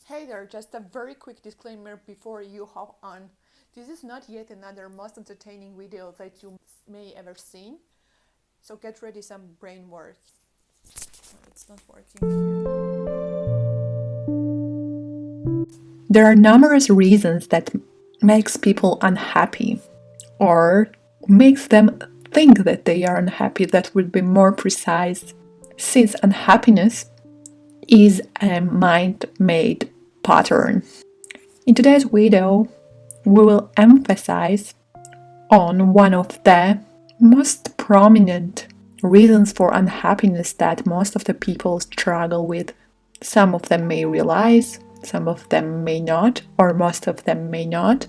Hey there, just a very quick disclaimer before you hop on. This is not yet another most entertaining video that you may ever seen. So get ready some brain work. It's not working here. There are numerous reasons that makes people unhappy or makes them think that they are unhappy. That would be more precise, since unhappiness is a mind-made pattern. In today's video, we will emphasize on one of the most prominent reasons for unhappiness that most of the people struggle with. Some of them may realize, some of them may not, or most of them may not.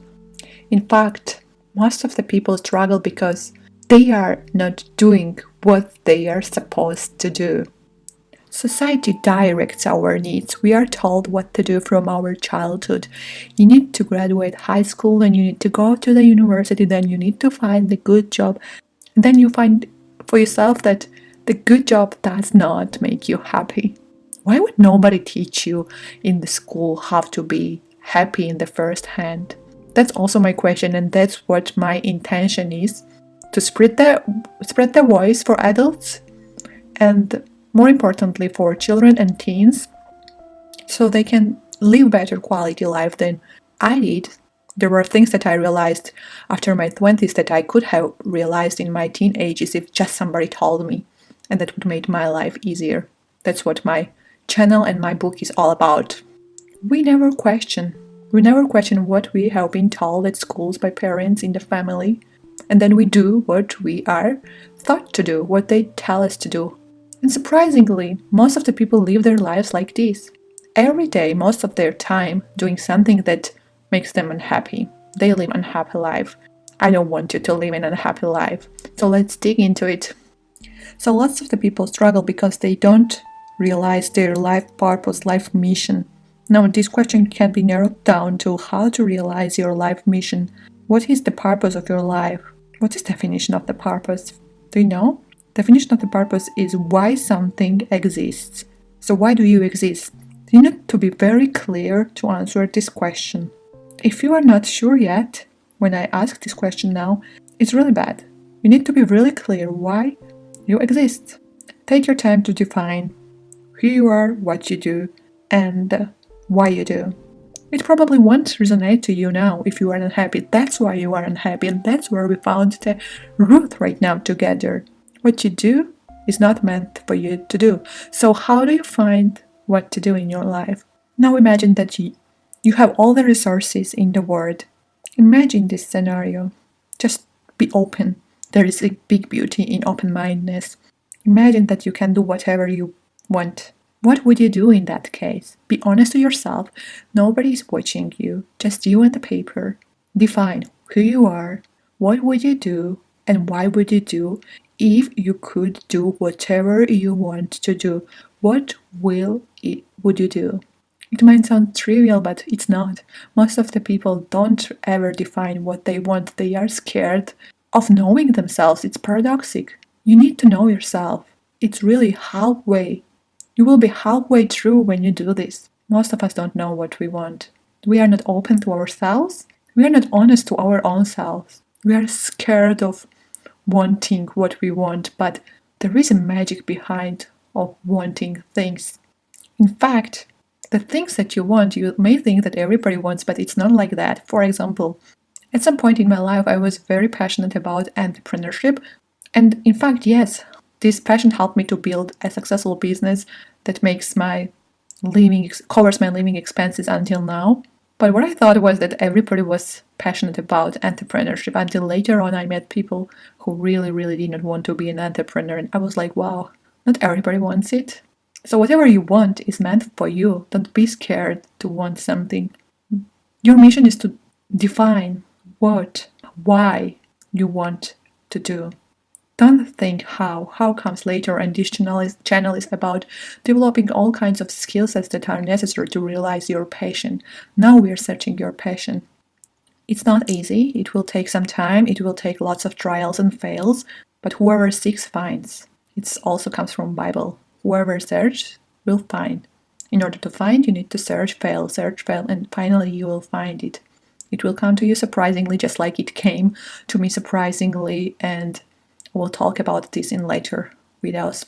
In fact, most of the people struggle because they are not doing what they are supposed to do. Society directs our needs. We are told what to do from our childhood. You need to graduate high school, then you need to go to the university, then you need to find a good job. And then you find for yourself that the good job does not make you happy. Why would nobody teach you in the school how to be happy in the first hand? That's also my question, and that's what my intention is, to spread the voice for adults and more importantly for children and teens, so they can live better quality life than I did. There were things that I realized after my 20s that I could have realized in my teenagers if just somebody told me, and that would make my life easier. That's what my channel and my book is all about. We never question what we have been told at schools by parents in the family, and then we do what we are thought to do, what they tell us to do. And surprisingly, most of the people live their lives like this. Every day, most of their time, doing something that makes them unhappy. They live an unhappy life. I don't want you to live an unhappy life. So let's dig into it. So lots of the people struggle because they don't realize their life purpose, life mission. Now, this question can be narrowed down to how to realize your life mission. What is the purpose of your life? What is the definition of the purpose? Do you know? Definition of the purpose is why something exists. So why do you exist? You need to be very clear to answer this question. If you are not sure yet, when I ask this question now, it's really bad. You need to be really clear why you exist. Take your time to define who you are, what you do, and why you do. It probably won't resonate to you now if you are unhappy. That's why you are unhappy, and that's where we found the root right now together. What you do is not meant for you to do. So how do you find what to do in your life? Now imagine that you have all the resources in the world. Imagine this scenario. Just be open. There is a big beauty in open-mindedness. Imagine that you can do whatever you want. What would you do in that case? Be honest to yourself. Nobody is watching you. Just you and the paper. Define who you are. What would you do? And why would you do? If you could do whatever you want to do, what would you do? It might sound trivial, but it's not. Most of the people don't ever define what they want. They are scared of knowing themselves. It's paradoxic. You need to know yourself. It's really halfway. You will be halfway through when you do this. Most of us don't know what we want. We are not open to ourselves. We are not honest to our own selves. We are scared of wanting what we want, but there is a magic behind of wanting things. In fact, the things that you want, you may think that everybody wants, but it's not like that. For example, at some point in my life, I was very passionate about entrepreneurship. And in fact, yes, this passion helped me to build a successful business that makes covers my living expenses until now. But what I thought was that everybody was passionate about entrepreneurship until later on I met people who really did not want to be an entrepreneur. And I was like, wow, not everybody wants it. So whatever you want is meant for you. Don't be scared to want something. Your mission is to define why you want to do. Don't think how. How comes later, and this channel is about developing all kinds of skill sets that are necessary to realize your passion. Now we are searching your passion. It's not easy. It will take some time. It will take lots of trials and fails. But whoever seeks finds. It also comes from Bible. Whoever searches will find. In order to find, you need to search, fail, and finally you will find it. It will come to you surprisingly, just like it came to me surprisingly, and we'll talk about this in later videos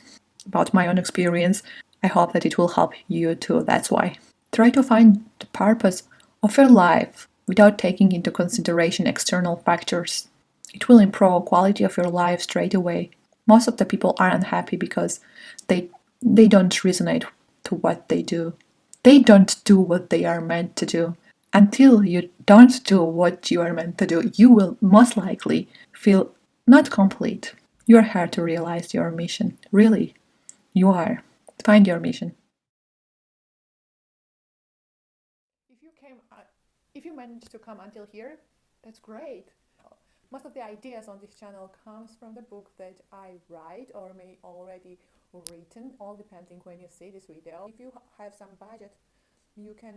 about my own experience. I hope that it will help you too. That's why. Try to find the purpose of your life without taking into consideration external factors. It will improve quality of your life straight away. Most of the people are unhappy because they they don't resonate to what they do. They don't do what they are meant to do. Until you don't do what you are meant to do, you will most likely feel not complete. You are here to realize your mission. Really, you are. Find your mission. If you came, if you managed to come until here, that's great. Most of the ideas on this channel comes from the book that I write or may already written, all depending when you see this video. If you have some budget, you can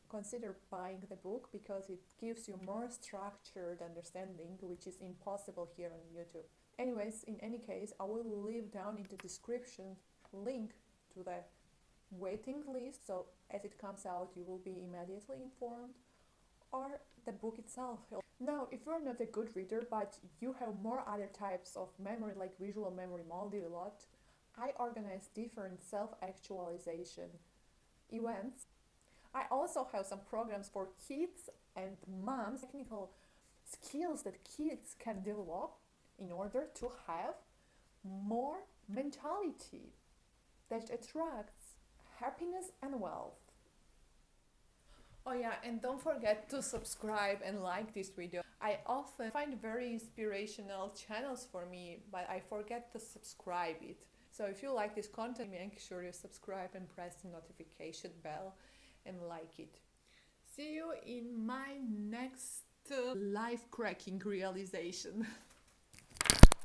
consider buying the book because it gives you more structured understanding, which is impossible here on YouTube. Anyways, in any case, I will leave down in the description link to the waiting list, so as it comes out you will be immediately informed, or the book itself. Now, if you're not a good reader but you have more other types of memory, like visual memory, multi a lot, I organize different self-actualization events. I also have some programs for kids and moms, technical skills that kids can develop in order to have more mentality that attracts happiness and wealth. Oh yeah, and don't forget to subscribe and like this video. I often find very inspirational channels for me, but I forget to subscribe it. So if you like this content, make sure you subscribe and press the notification bell and like it. See you in my next life cracking realization.